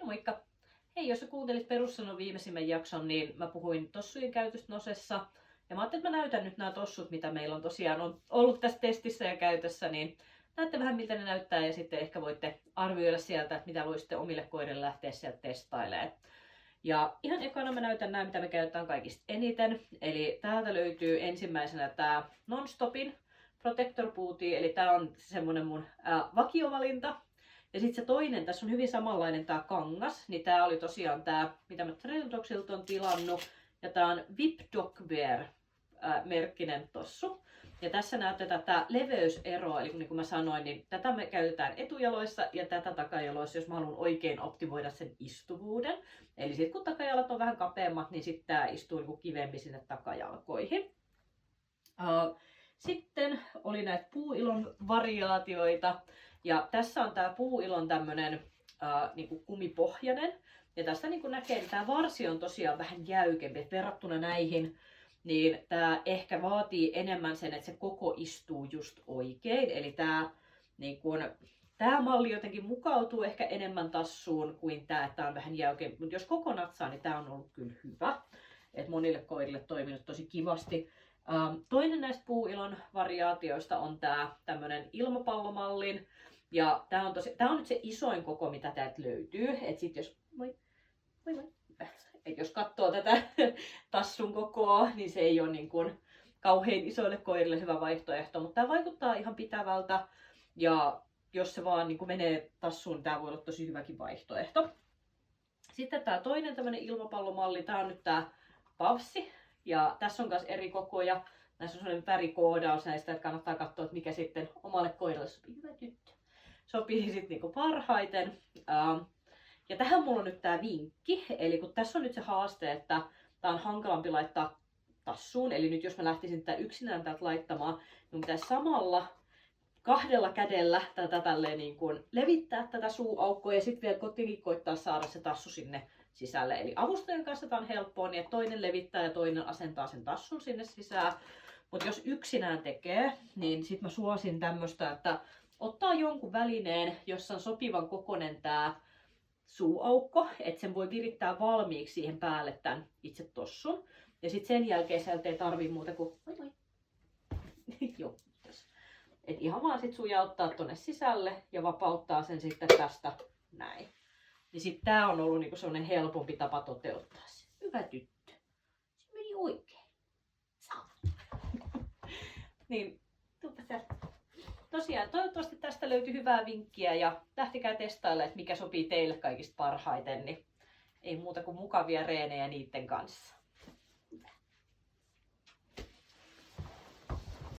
Moikka! Hei, jos sä kuuntelit Perussanon viimeisimmän jakson, niin mä puhuin tossujen käytöstä Nosessa. Ja mä ajattelin, että mä näytän nyt nämä tossut, mitä meillä on tosiaan ollut tässä testissä ja käytössä, niin näette vähän miltä ne näyttää ja sitten ehkä voitte arvioida sieltä, että mitä voisitte omille koirille lähteä sieltä testailemaan. Ja ihan ekana mä näytän nämä, mitä me käytetään kaikista eniten. Eli täältä löytyy ensimmäisenä tämä Nonstopin Protector Booty, eli tää on semmonen mun vakiovalinta. Ja sitten se toinen, tässä on hyvin samanlainen tämä kangas, niin tämä oli tosiaan tämä, mitä mä Trail Dogsilta on tilannut. Ja tämä on VIP Dog Wear merkkinen tossu. Ja tässä näette tätä leveyseroa, eli niin kuin mä sanoin, niin tätä me käytetään etujaloissa ja tätä takajaloissa, jos mä haluan oikein optimoida sen istuvuuden. Eli sitten kun takajalat on vähän kapeammat, niin sitten tämä istuu niin kivemmin sinne takajalkoihin. Sitten oli näitä puuilon variaatioita. Ja tässä on tämä puuilon tämmönen niinku kumipohjainen. Ja tästä niinku näkee, että tämä varsi on tosiaan vähän jäykempi. Verrattuna näihin, niin tämä ehkä vaatii enemmän sen, että se koko istuu just oikein. Eli tämä niinku, malli jotenkin mukautuu ehkä enemmän tassuun kuin tämä, että tämä on vähän jäykempi. Mutta jos koko natsaa, niin tämä on ollut kyllä hyvä. Et monille koirille toiminut tosi kivasti. Toinen näistä puuilon variaatioista on tämä tämmönen ilmapallomallin. Ja tää on nyt se isoin koko, mitä täältä löytyy. Et sit jos katsoo tätä tassun kokoa, niin se ei ole niin kuin kauhean isoille koirille hyvä vaihtoehto. Mutta tämä vaikuttaa ihan pitävältä. Ja jos se vaan niin kuin menee tassuun, niin tämä voi olla tosi hyväkin vaihtoehto. Sitten tämä toinen tämmönen ilmapallomalli. Tää on nyt tää Pavsi. Ja tässä on myös eri kokoja. Näissä on sellainen värikoodaus näistä, että kannattaa katsoa, että mikä sitten omalle koiralle sopii. Hyvä tyttö. Sopii sitten niinku parhaiten. Ja tähän mulla on nyt tää vinkki. Eli kun tässä on nyt se haaste, että tää on hankalampi laittaa tassuun. Eli nyt jos mä lähtisin tätä yksinään täältä laittamaan, niin pitäisi samalla kahdella kädellä tätä tälleen niin kuin levittää tätä suuaukkoa ja sitten vielä kotiin koittaa saada se tassu sinne sisälle. Eli avustajan kanssa tämä on helppoa, niin että toinen levittää ja toinen asentaa sen tassun sinne sisään. Mutta jos yksinään tekee, niin sitten mä suosin tämmöistä, että ottaa jonkun välineen, jossa on sopivan kokoinen tämä suuaukko, että sen voi virittää valmiiksi siihen päälle tämän itse tossun. Ja sitten sen jälkeen sieltä ei tarvii muuta kuin joo. Et ihan vaan sit sujauttaa tonne sisälle ja vapauttaa sen sitten tästä näin. Niin sit tää on ollut niinku sellainen helpompi tapa toteuttaa se. Hyvä tyttö. Se meni oikein. Saa. Niin, tuuppa tästä. Tosiaan, toivottavasti tästä löytyi hyvää vinkkiä ja lähtikää testailemaan, että mikä sopii teille kaikista parhaiten. Niin ei muuta kuin mukavia reenejä niiden kanssa.